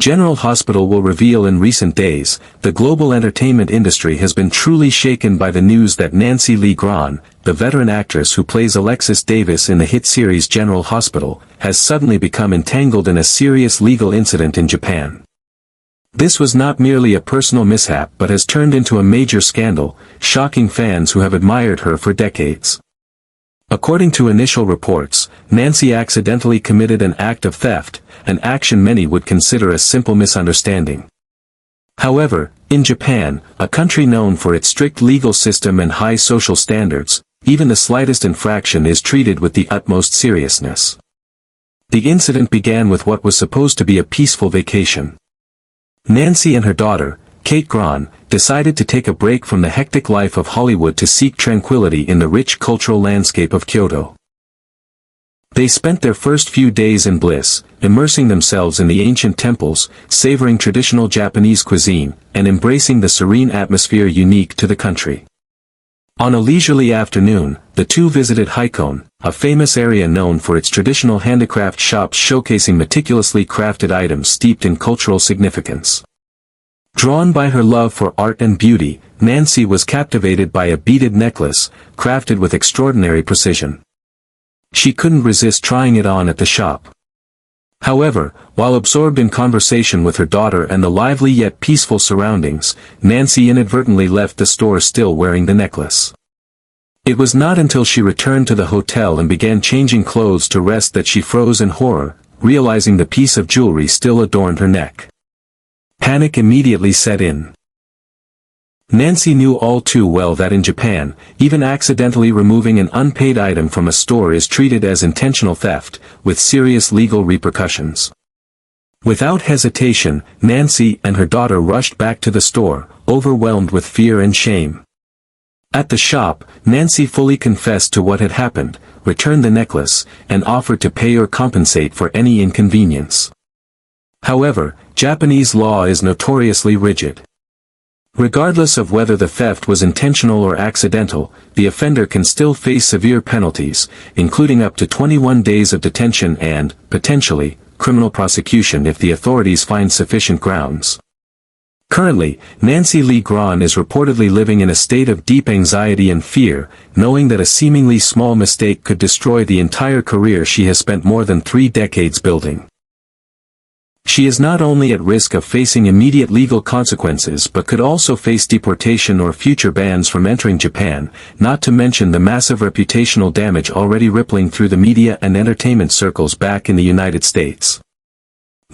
General Hospital will reveal in recent days, the global entertainment industry has been truly shaken by the news that Nancy Lee Grahn, the veteran actress who plays Alexis Davis in the hit series General Hospital, has suddenly become entangled in a serious legal incident in Japan. This was not merely a personal mishap but has turned into a major scandal, shocking fans who have admired her for decades. According to initial reports, Nancy accidentally committed an act of theft, an action many would consider a simple misunderstanding. However, in Japan, a country known for its strict legal system and high social standards, even the slightest infraction is treated with the utmost seriousness. The incident began with what was supposed to be a peaceful vacation. Nancy and her daughter, Kate Grahn, decided to take a break from the hectic life of Hollywood to seek tranquility in the rich cultural landscape of Kyoto. They spent their first few days in bliss, immersing themselves in the ancient temples, savoring traditional Japanese cuisine, and embracing the serene atmosphere unique to the country. On a leisurely afternoon, the two visited Hikone, a famous area known for its traditional handicraft shops showcasing meticulously crafted items steeped in cultural significance. Drawn by her love for art and beauty, Nancy was captivated by a beaded necklace, crafted with extraordinary precision. She couldn't resist trying it on at the shop. However, while absorbed in conversation with her daughter and the lively yet peaceful surroundings, Nancy inadvertently left the store still wearing the necklace. It was not until she returned to the hotel and began changing clothes to rest that she froze in horror, realizing the piece of jewelry still adorned her neck. Panic immediately set in. Nancy knew all too well that in Japan, even accidentally removing an unpaid item from a store is treated as intentional theft, with serious legal repercussions. Without hesitation, Nancy and her daughter rushed back to the store, overwhelmed with fear and shame. At the shop, Nancy fully confessed to what had happened, returned the necklace, and offered to pay or compensate for any inconvenience. However, Japanese law is notoriously rigid. Regardless of whether the theft was intentional or accidental, the offender can still face severe penalties, including up to 21 days of detention and, potentially, criminal prosecution if the authorities find sufficient grounds. Currently, Nancy Lee Grahn is reportedly living in a state of deep anxiety and fear, knowing that a seemingly small mistake could destroy the entire career she has spent more than 3 decades building. She is not only at risk of facing immediate legal consequences but could also face deportation or future bans from entering Japan, not to mention the massive reputational damage already rippling through the media and entertainment circles back in the United States.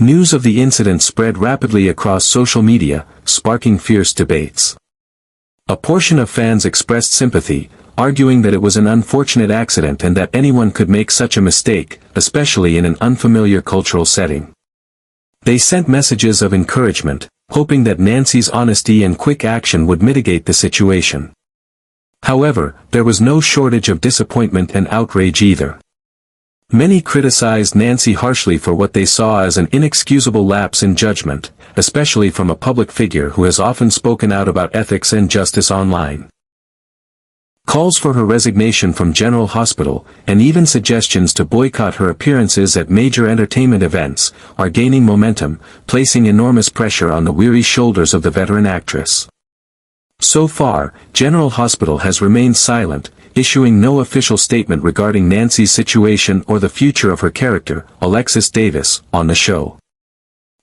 News of the incident spread rapidly across social media, sparking fierce debates. A portion of fans expressed sympathy, arguing that it was an unfortunate accident and that anyone could make such a mistake, especially in an unfamiliar cultural setting. They sent messages of encouragement, hoping that Nancy's honesty and quick action would mitigate the situation. However, there was no shortage of disappointment and outrage either. Many criticized Nancy harshly for what they saw as an inexcusable lapse in judgment, especially from a public figure who has often spoken out about ethics and justice online. Calls for her resignation from General Hospital, and even suggestions to boycott her appearances at major entertainment events, are gaining momentum, placing enormous pressure on the weary shoulders of the veteran actress. So far, General Hospital has remained silent, issuing no official statement regarding Nancy's situation or the future of her character, Alexis Davis, on the show.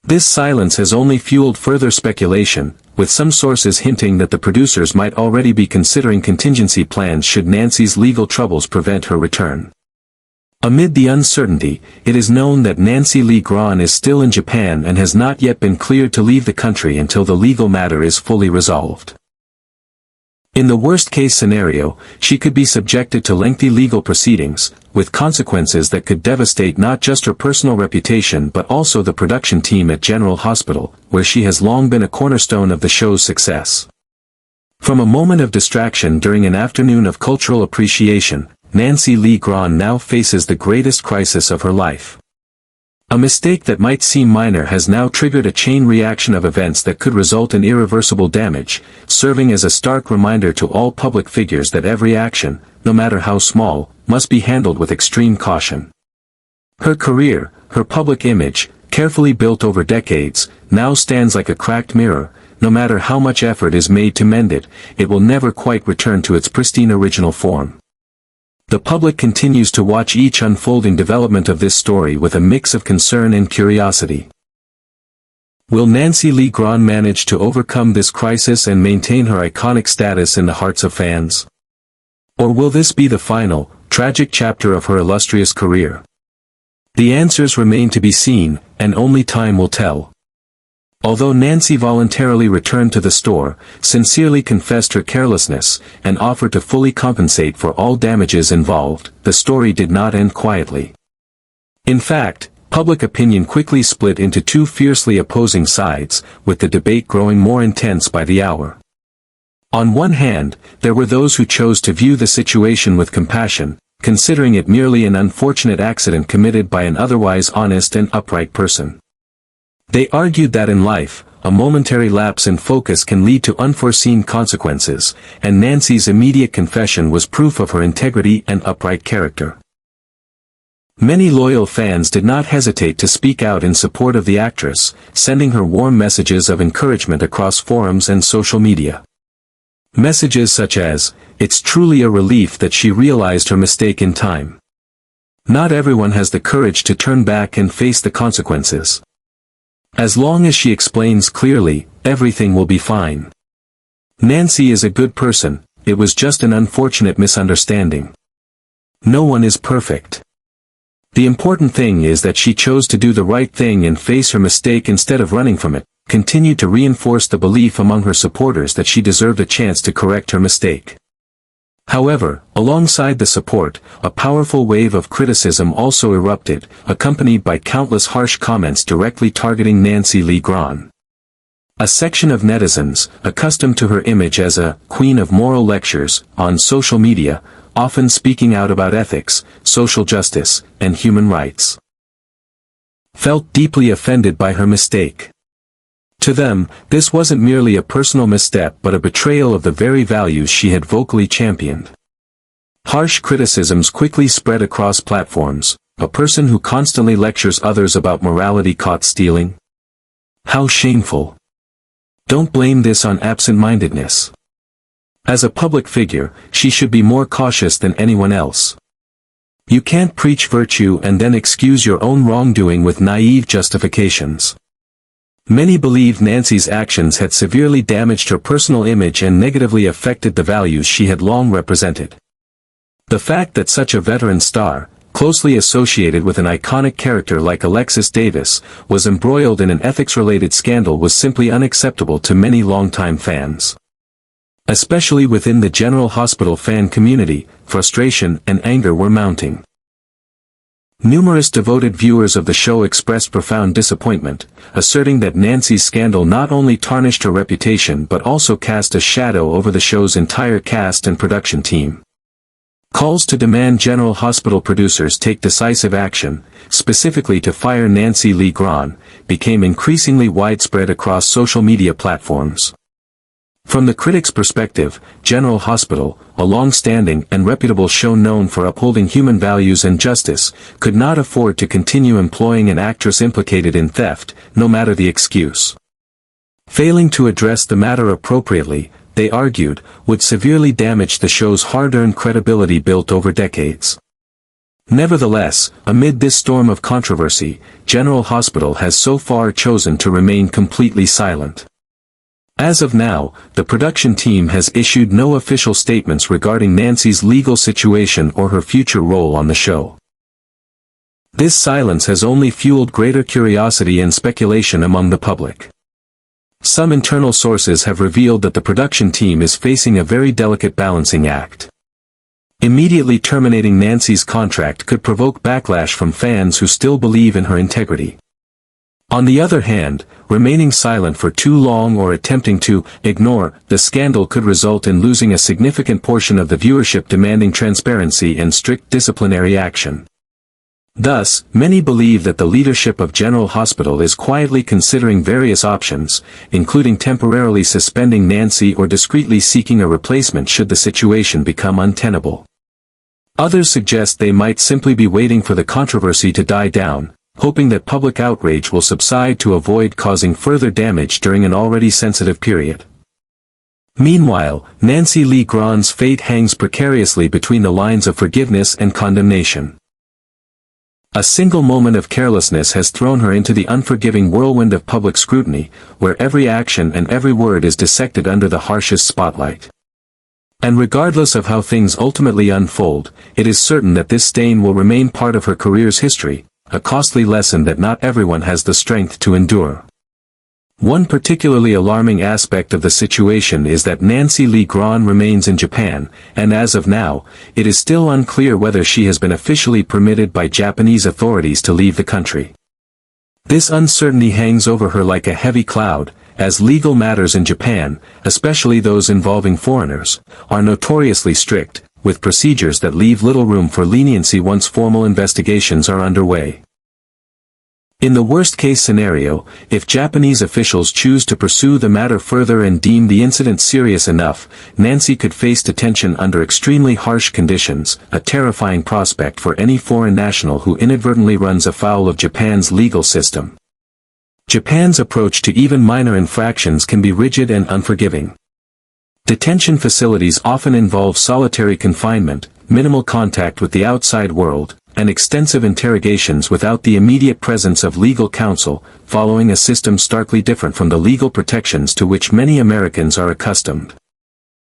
This silence has only fueled further speculation, with some sources hinting that the producers might already be considering contingency plans should Nancy's legal troubles prevent her return. Amid the uncertainty, it is known that Nancy Lee Grahn is still in Japan and has not yet been cleared to leave the country until the legal matter is fully resolved. In the worst-case scenario, she could be subjected to lengthy legal proceedings, with consequences that could devastate not just her personal reputation but also the production team at General Hospital, where she has long been a cornerstone of the show's success. From a moment of distraction during an afternoon of cultural appreciation, Nancy Lee Grahn now faces the greatest crisis of her life. A mistake that might seem minor has now triggered a chain reaction of events that could result in irreversible damage, serving as a stark reminder to all public figures that every action, no matter how small, must be handled with extreme caution. Her career, her public image, carefully built over decades, now stands like a cracked mirror. No matter how much effort is made to mend it, it will never quite return to its pristine original form. The public continues to watch each unfolding development of this story with a mix of concern and curiosity. Will Nancy Lee Grahn manage to overcome this crisis and maintain her iconic status in the hearts of fans? Or will this be the final, tragic chapter of her illustrious career? The answers remain to be seen, and only time will tell. Although Nancy voluntarily returned to the store, sincerely confessed her carelessness, and offered to fully compensate for all damages involved, the story did not end quietly. In fact, public opinion quickly split into two fiercely opposing sides, with the debate growing more intense by the hour. On one hand, there were those who chose to view the situation with compassion, considering it merely an unfortunate accident committed by an otherwise honest and upright person. They argued that in life, a momentary lapse in focus can lead to unforeseen consequences, and Nancy's immediate confession was proof of her integrity and upright character. Many loyal fans did not hesitate to speak out in support of the actress, sending her warm messages of encouragement across forums and social media. Messages such as, "It's truly a relief that she realized her mistake in time. Not everyone has the courage to turn back and face the consequences. As long as she explains clearly, everything will be fine. Nancy is a good person, it was just an unfortunate misunderstanding. No one is perfect. The important thing is that she chose to do the right thing and face her mistake instead of running from it," continued to reinforce the belief among her supporters that she deserved a chance to correct her mistake. However, alongside the support, a powerful wave of criticism also erupted, accompanied by countless harsh comments directly targeting Nancy Lee Grahn. A section of netizens, accustomed to her image as a queen of moral lectures, on social media, often speaking out about ethics, social justice, and human rights, felt deeply offended by her mistake. To them, this wasn't merely a personal misstep but a betrayal of the very values she had vocally championed. Harsh criticisms quickly spread across platforms. A person who constantly lectures others about morality caught stealing? How shameful. Don't blame this on absent-mindedness. As a public figure, she should be more cautious than anyone else. You can't preach virtue and then excuse your own wrongdoing with naive justifications. Many believed Nancy's actions had severely damaged her personal image and negatively affected the values she had long represented. The fact that such a veteran star, closely associated with an iconic character like Alexis Davis, was embroiled in an ethics-related scandal was simply unacceptable to many longtime fans. Especially within the General Hospital fan community, frustration and anger were mounting. Numerous devoted viewers of the show expressed profound disappointment, asserting that Nancy's scandal not only tarnished her reputation but also cast a shadow over the show's entire cast and production team. Calls to demand General Hospital producers take decisive action, specifically to fire Nancy Lee Grahn, became increasingly widespread across social media platforms. From the critics' perspective, General Hospital, a long-standing and reputable show known for upholding human values and justice, could not afford to continue employing an actress implicated in theft, no matter the excuse. Failing to address the matter appropriately, they argued, would severely damage the show's hard-earned credibility built over decades. Nevertheless, amid this storm of controversy, General Hospital has so far chosen to remain completely silent. As of now, the production team has issued no official statements regarding Nancy's legal situation or her future role on the show. This silence has only fueled greater curiosity and speculation among the public. Some internal sources have revealed that the production team is facing a very delicate balancing act. Immediately terminating Nancy's contract could provoke backlash from fans who still believe in her integrity. On the other hand, remaining silent for too long or attempting to ignore the scandal could result in losing a significant portion of the viewership demanding transparency and strict disciplinary action. Thus, many believe that the leadership of General Hospital is quietly considering various options, including temporarily suspending Nancy or discreetly seeking a replacement should the situation become untenable. Others suggest they might simply be waiting for the controversy to die down, hoping that public outrage will subside to avoid causing further damage during an already sensitive period. Meanwhile, Nancy Lee Grahn's fate hangs precariously between the lines of forgiveness and condemnation. A single moment of carelessness has thrown her into the unforgiving whirlwind of public scrutiny, where every action and every word is dissected under the harshest spotlight. And regardless of how things ultimately unfold, it is certain that this stain will remain part of her career's history, a costly lesson that not everyone has the strength to endure. One particularly alarming aspect of the situation is that Nancy Lee Grahn remains in Japan, and as of now, it is still unclear whether she has been officially permitted by Japanese authorities to leave the country. This uncertainty hangs over her like a heavy cloud, as legal matters in Japan, especially those involving foreigners, are notoriously strict, with procedures that leave little room for leniency once formal investigations are underway. In the worst-case scenario, if Japanese officials choose to pursue the matter further and deem the incident serious enough, Nancy could face detention under extremely harsh conditions, a terrifying prospect for any foreign national who inadvertently runs afoul of Japan's legal system. Japan's approach to even minor infractions can be rigid and unforgiving. Detention facilities often involve solitary confinement, minimal contact with the outside world, and extensive interrogations without the immediate presence of legal counsel, following a system starkly different from the legal protections to which many Americans are accustomed.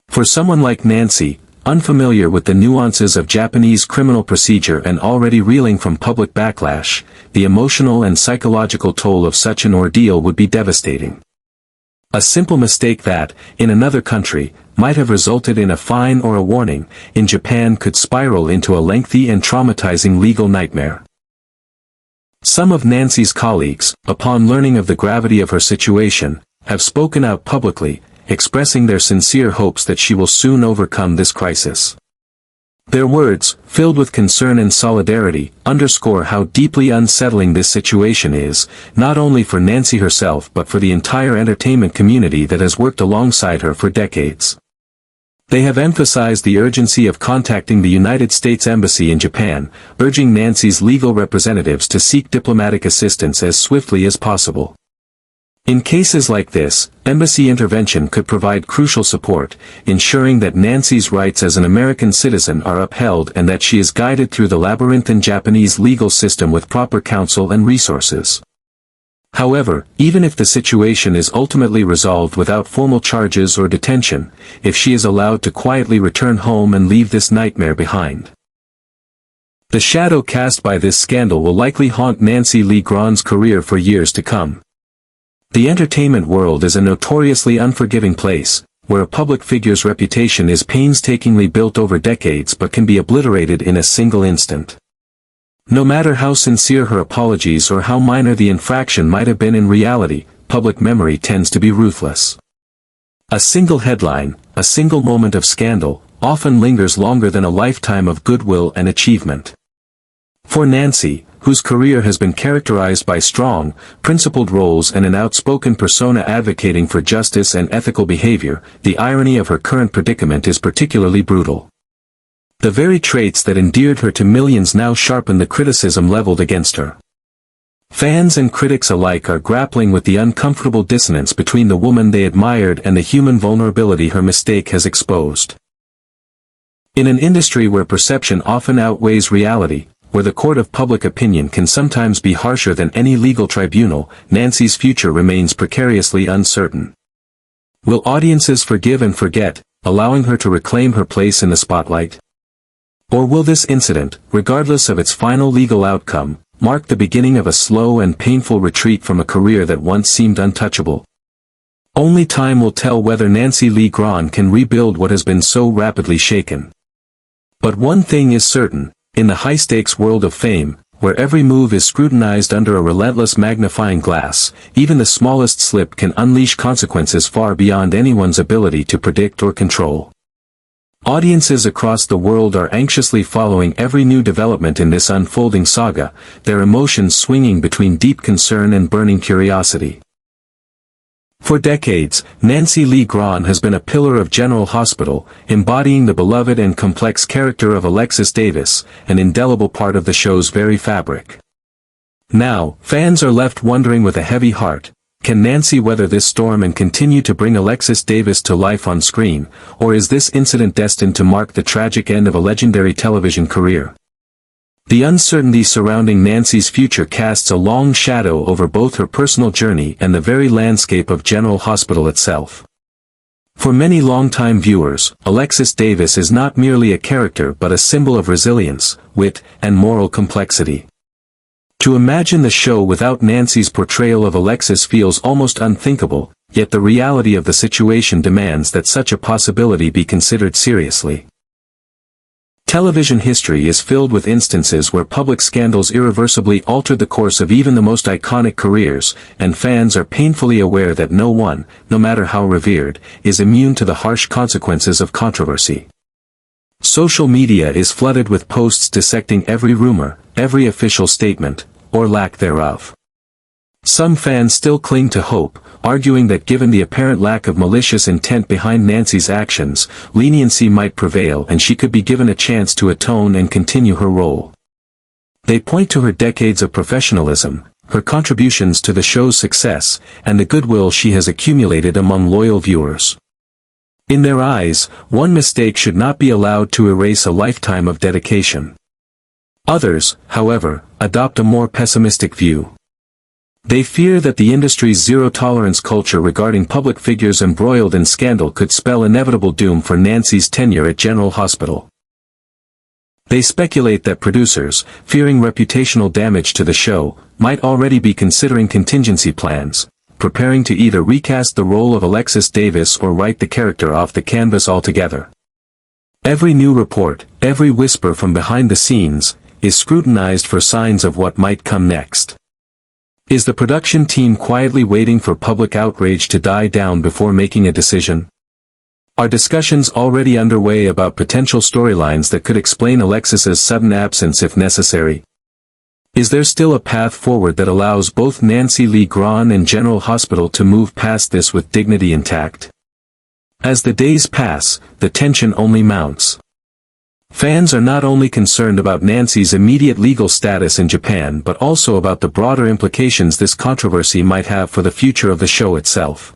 For someone like Nancy, unfamiliar with the nuances of Japanese criminal procedure and already reeling from public backlash, the emotional and psychological toll of such an ordeal would be devastating. A simple mistake that, in another country, might have resulted in a fine or a warning, in Japan could spiral into a lengthy and traumatizing legal nightmare. Some of Nancy's colleagues, upon learning of the gravity of her situation, have spoken out publicly, expressing their sincere hopes that she will soon overcome this crisis. Their words, filled with concern and solidarity, underscore how deeply unsettling this situation is, not only for Nancy herself but for the entire entertainment community that has worked alongside her for decades. They have emphasized the urgency of contacting the United States Embassy in Japan, urging Nancy's legal representatives to seek diplomatic assistance as swiftly as possible. In cases like this, embassy intervention could provide crucial support, ensuring that Nancy's rights as an American citizen are upheld and that she is guided through the labyrinthine Japanese legal system with proper counsel and resources. However, even if the situation is ultimately resolved without formal charges or detention, if she is allowed to quietly return home and leave this nightmare behind, the shadow cast by this scandal will likely haunt Nancy Lee Grahn's career for years to come. The entertainment world is a notoriously unforgiving place, where a public figure's reputation is painstakingly built over decades but can be obliterated in a single instant. No matter how sincere her apologies or how minor the infraction might have been in reality, public memory tends to be ruthless. A single headline, a single moment of scandal, often lingers longer than a lifetime of goodwill and achievement. For Nancy, whose career has been characterized by strong, principled roles and an outspoken persona advocating for justice and ethical behavior, the irony of her current predicament is particularly brutal. The very traits that endeared her to millions now sharpen the criticism leveled against her. Fans and critics alike are grappling with the uncomfortable dissonance between the woman they admired and the human vulnerability her mistake has exposed. In an industry where perception often outweighs reality, where the court of public opinion can sometimes be harsher than any legal tribunal, Nancy's future remains precariously uncertain. Will audiences forgive and forget, allowing her to reclaim her place in the spotlight? Or will this incident, regardless of its final legal outcome, mark the beginning of a slow and painful retreat from a career that once seemed untouchable? Only time will tell whether Nancy Lee Grahn can rebuild what has been so rapidly shaken. But one thing is certain. In the high-stakes world of fame, where every move is scrutinized under a relentless magnifying glass, even the smallest slip can unleash consequences far beyond anyone's ability to predict or control. Audiences across the world are anxiously following every new development in this unfolding saga, their emotions swinging between deep concern and burning curiosity. For decades, Nancy Lee Grahn has been a pillar of General Hospital, embodying the beloved and complex character of Alexis Davis, an indelible part of the show's very fabric. Now, fans are left wondering with a heavy heart, can Nancy weather this storm and continue to bring Alexis Davis to life on screen, or is this incident destined to mark the tragic end of a legendary television career? The uncertainty surrounding Nancy's future casts a long shadow over both her personal journey and the very landscape of General Hospital itself. For many longtime viewers, Alexis Davis is not merely a character but a symbol of resilience, wit, and moral complexity. To imagine the show without Nancy's portrayal of Alexis feels almost unthinkable, yet the reality of the situation demands that such a possibility be considered seriously. Television history is filled with instances where public scandals irreversibly altered the course of even the most iconic careers, and fans are painfully aware that no one, no matter how revered, is immune to the harsh consequences of controversy. Social media is flooded with posts dissecting every rumor, every official statement, or lack thereof. Some fans still cling to hope, arguing that given the apparent lack of malicious intent behind Nancy's actions, leniency might prevail and she could be given a chance to atone and continue her role. They point to her decades of professionalism, her contributions to the show's success, and the goodwill she has accumulated among loyal viewers. In their eyes, one mistake should not be allowed to erase a lifetime of dedication. Others, however, adopt a more pessimistic view. They fear that the industry's zero-tolerance culture regarding public figures embroiled in scandal could spell inevitable doom for Nancy's tenure at General Hospital. They speculate that producers, fearing reputational damage to the show, might already be considering contingency plans, preparing to either recast the role of Alexis Davis or write the character off the canvas altogether. Every new report, every whisper from behind the scenes, is scrutinized for signs of what might come next. Is the production team quietly waiting for public outrage to die down before making a decision? Are discussions already underway about potential storylines that could explain Alexis's sudden absence if necessary? Is there still a path forward that allows both Nancy Lee Grahn and General Hospital to move past this with dignity intact? As the days pass, the tension only mounts. Fans are not only concerned about Nancy's immediate legal status in Japan but also about the broader implications this controversy might have for the future of the show itself.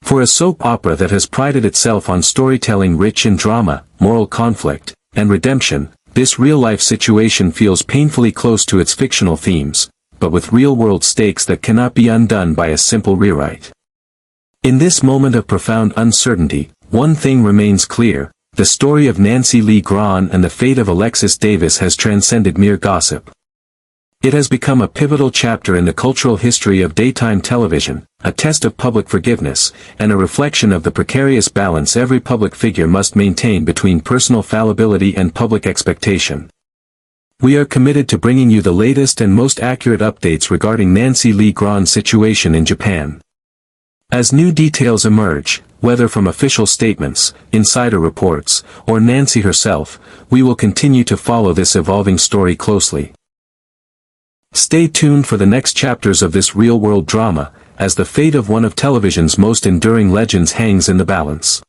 For a soap opera that has prided itself on storytelling rich in drama, moral conflict, and redemption, this real-life situation feels painfully close to its fictional themes, but with real-world stakes that cannot be undone by a simple rewrite. In this moment of profound uncertainty, one thing remains clear: the story of Nancy Lee Grahn and the fate of Alexis Davis has transcended mere gossip. It has become a pivotal chapter in the cultural history of daytime television, a test of public forgiveness, and a reflection of the precarious balance every public figure must maintain between personal fallibility and public expectation. We are committed to bringing you the latest and most accurate updates regarding Nancy Lee Grahn's situation in Japan. As new details emerge, whether from official statements, insider reports, or Nancy herself, we will continue to follow this evolving story closely. Stay tuned for the next chapters of this real-world drama, as the fate of one of television's most enduring legends hangs in the balance.